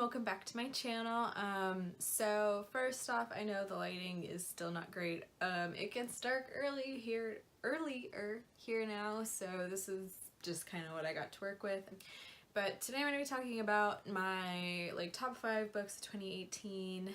welcome back to my channel. So first off, I know the lighting is still not great. It gets dark earlier here now, so this is just kind of what I got to work with. But today I'm going to be talking about my top 5 books of 2018.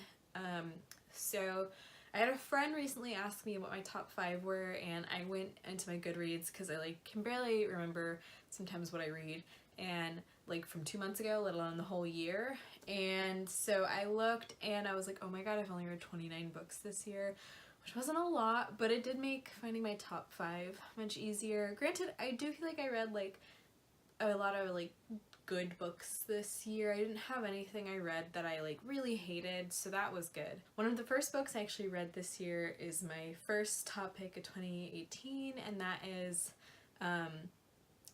So I had a friend recently ask me what my top 5 were, and I went into my Goodreads because I can barely remember sometimes what I read, and from 2 months ago, let alone the whole year. And so I looked and I was like, oh my god, I've only read 29 books this year, which wasn't a lot, but it did make finding my top 5 much easier. Granted, I do feel like I read a lot of good books this year. I didn't have anything I read that I really hated, so that was good. One of the first books I actually read this year is my first top pick of 2018, and that is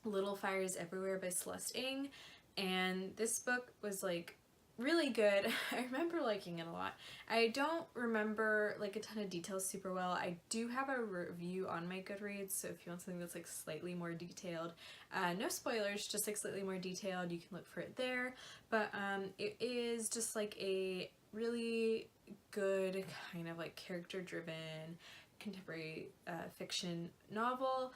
Little Fires Everywhere by Celeste. And this book was really good. I remember liking it a lot. I don't remember a ton of details super well. I do have a review on my Goodreads, so if you want something that's slightly more detailed, no spoilers, just slightly more detailed, you can look for it there. But it is just a really good kind of character driven contemporary fiction novel.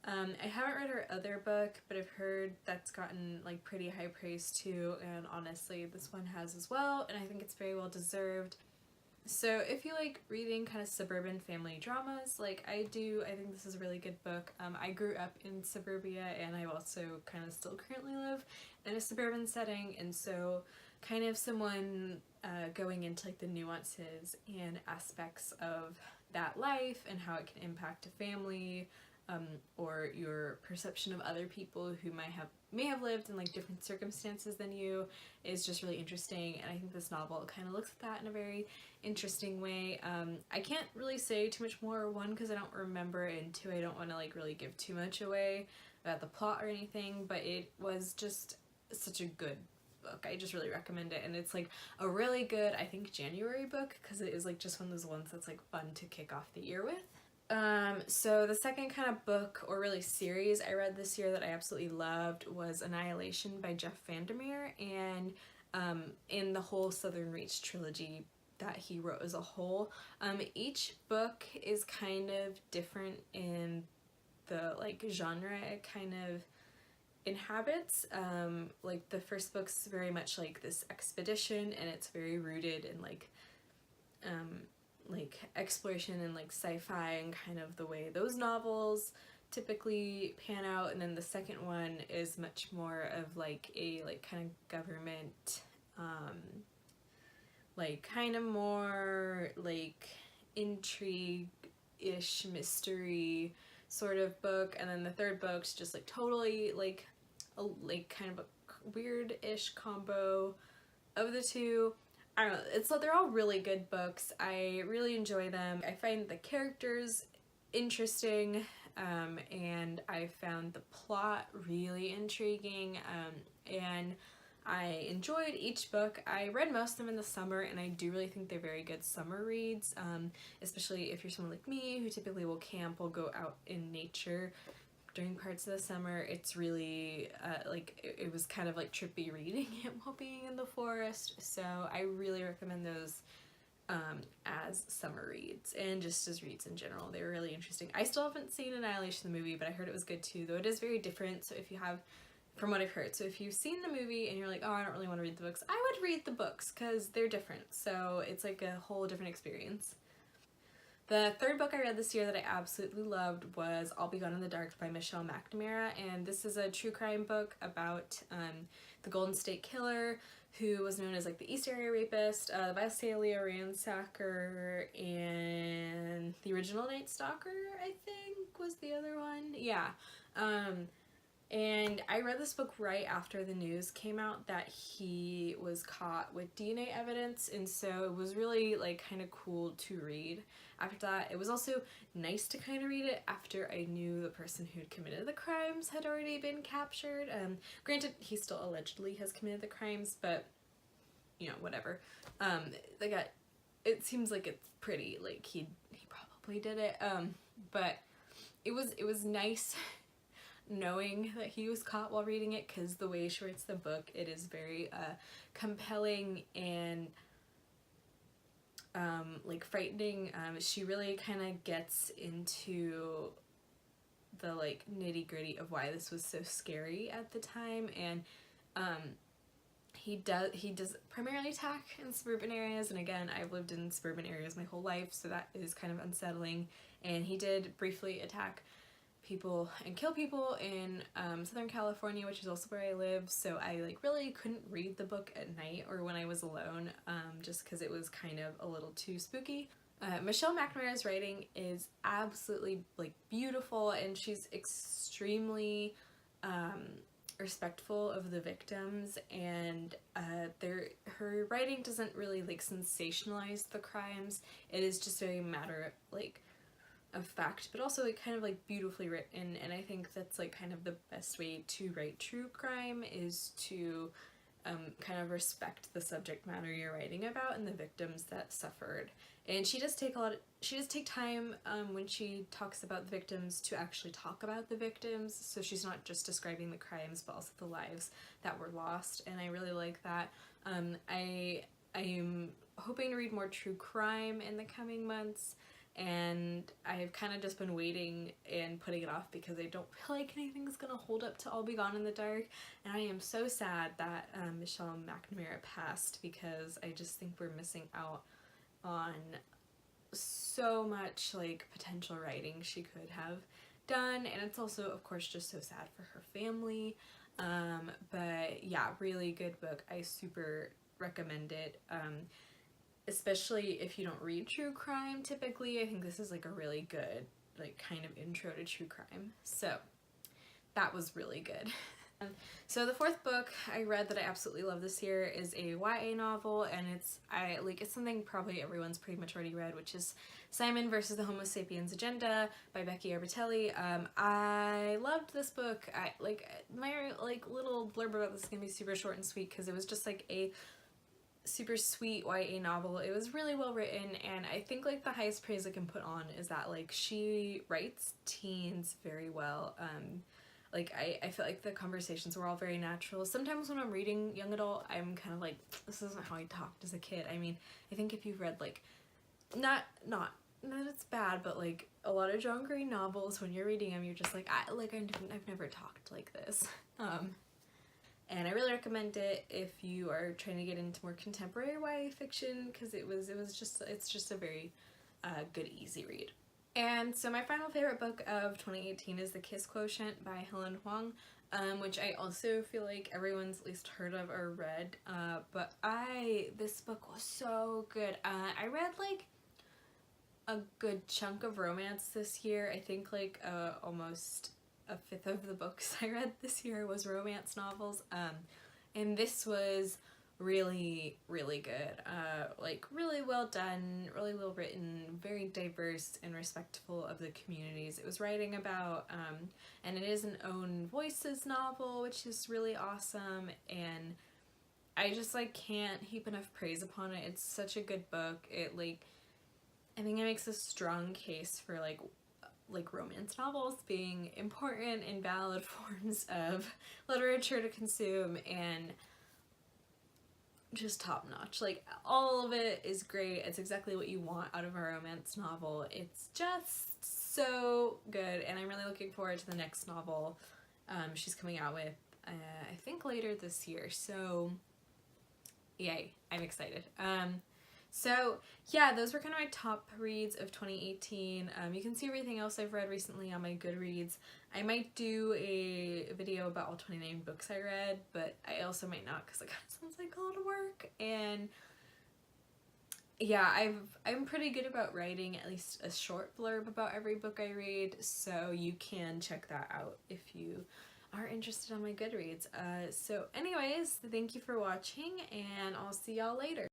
I haven't read her other book, but I've heard that's gotten pretty high praise too, and honestly this one has as well, and I think it's very well deserved. So if you like reading kind of suburban family dramas like I do, I think this is a really good book. I grew up in suburbia, and I also kind of still currently live in a suburban setting, and so kind of someone going into the nuances and aspects of that life and how it can impact a family, or your perception of other people who may have lived in different circumstances than you, is just really interesting. And I think this novel kind of looks at that in a very interesting way. I can't really say too much more, one, because I don't remember, and two, I don't want to really give too much away about the plot or anything, but it was just such a good book. I just really recommend it, and it's a really good, I think, January book, because it is just one of those ones that's fun to kick off the year with. So the second kind of book, or really series, I read this year that I absolutely loved was Annihilation by VanderMeer, and in the whole Southern Reach trilogy that he wrote as a whole. Each book is kind of different in the genre it kind of inhabits. The first book's very much this expedition, and it's very rooted in exploration and sci-fi and kind of the way those novels typically pan out. And then the second one is much more of a kind of government, kind of more intrigue-ish mystery sort of book. And then the third book's just totally a kind of a weird-ish combo of the two. I don't know, they're all really good books. I really enjoy them. I find the characters interesting, and I found the plot really intriguing, and I enjoyed each book. I read most of them in the summer, and I do really think they're very good summer reads, especially if you're someone like me who typically will camp or go out in nature during parts of the summer. It's really it was kind of trippy reading it while being in the forest, so I really recommend those as summer reads, and just as reads in general. They were really interesting. I still haven't seen Annihilation the movie, but I heard it was good too, though it is very different. So if you have, from what I've heard, so if you've seen the movie and you're oh, I don't really want to read the books, I would read the books because they're different, so it's a whole different experience. The third book I read this year that I absolutely loved was I'll Be Gone in the Dark by Michelle McNamara, and this is a true crime book about the Golden State Killer, who was known as the East Area Rapist, the Visalia Ransacker, and the Original Night Stalker, I think, was the other one. Yeah. And I read this book right after the news came out that he was caught with DNA evidence, and so it was really kind of cool to read after that. It was also nice to kind of read it after I knew the person who'd committed the crimes had already been captured. Granted, he still allegedly has committed the crimes, but whatever. It seems it's pretty he probably did it. But it was nice knowing that he was caught while reading it, because the way she writes the book, it is very compelling and like frightening. She really kind of gets into the like nitty-gritty of why this was so scary at the time, and he does primarily attack in suburban areas, and again, I've lived in suburban areas my whole life, so that is kind of unsettling. And he did briefly attack people and kill people in Southern California, which is also where I live, so I like really couldn't read the book at night or when I was alone, just because it was kind of a little too spooky. Michelle McNamara's writing is absolutely like beautiful, and she's extremely respectful of the victims, and her writing doesn't really like sensationalize the crimes. It is just very matter of fact, but also like kind of like beautifully written, and I think that's like kind of the best way to write true crime, is to kind of respect the subject matter you're writing about and the victims that suffered. And she does take time when she talks about the victims to actually talk about the victims, so she's not just describing the crimes but also the lives that were lost, and I really like that. I am hoping to read more true crime in the coming months, and I've kind of just been waiting and putting it off because I don't feel like anything's gonna hold up to All Be Gone in the Dark, and I am so sad that Michelle McNamara passed, because I just think we're missing out on so much like potential writing she could have done, and it's also of course just so sad for her family. But yeah, really good book. I super recommend it. Especially if you don't read true crime typically, I think this is like a really good like kind of intro to true crime. So that was really good. So the fourth book I read that I absolutely love this year is a YA novel, and it's something probably everyone's pretty much already read, which is Simon versus the Homo-sapiens Agenda by Becky Albertalli. I loved this book. My little blurb about this is gonna be super short and sweet, because it was just like a super sweet YA novel. It was really well written, and I think like the highest praise I can put on is that like she writes teens very well. I feel like the conversations were all very natural. Sometimes when I'm reading young adult, I'm kind of like, this isn't how I talked as a kid. I mean, I think if you've read like, not that it's bad, but like a lot of John Green novels, when you're reading them, you're just like, I've never talked like this. And I really recommend it if you are trying to get into more contemporary YA fiction, because it's just a very good, easy read. And so my final favorite book of 2018 is The Kiss Quotient by Helen Hoang, which I also feel like everyone's at least heard of or read, but this book was so good. I read like a good chunk of romance this year. I think like almost a fifth of the books I read this year was romance novels, and this was really, really good. Really well done, really well written, very diverse and respectful of the communities it was writing about, and it is an own voices novel, which is really awesome, and I just like can't heap enough praise upon it. It's such a good book. I think it makes a strong case for like romance novels being important and valid forms of literature to consume, and just top notch. Like, all of it is great. It's exactly what you want out of a romance novel. It's just so good, and I'm really looking forward to the next novel she's coming out with, I think later this year, so yay, I'm excited. So yeah, those were kind of my top reads of 2018. You can see everything else I've read recently on my Goodreads. I might do a video about all 29 books I read, but I also might not, because it kind of sounds like a lot of work. And yeah, I'm pretty good about writing at least a short blurb about every book I read, so you can check that out if you are interested on my Goodreads. So anyways, thank you for watching, and I'll see y'all later.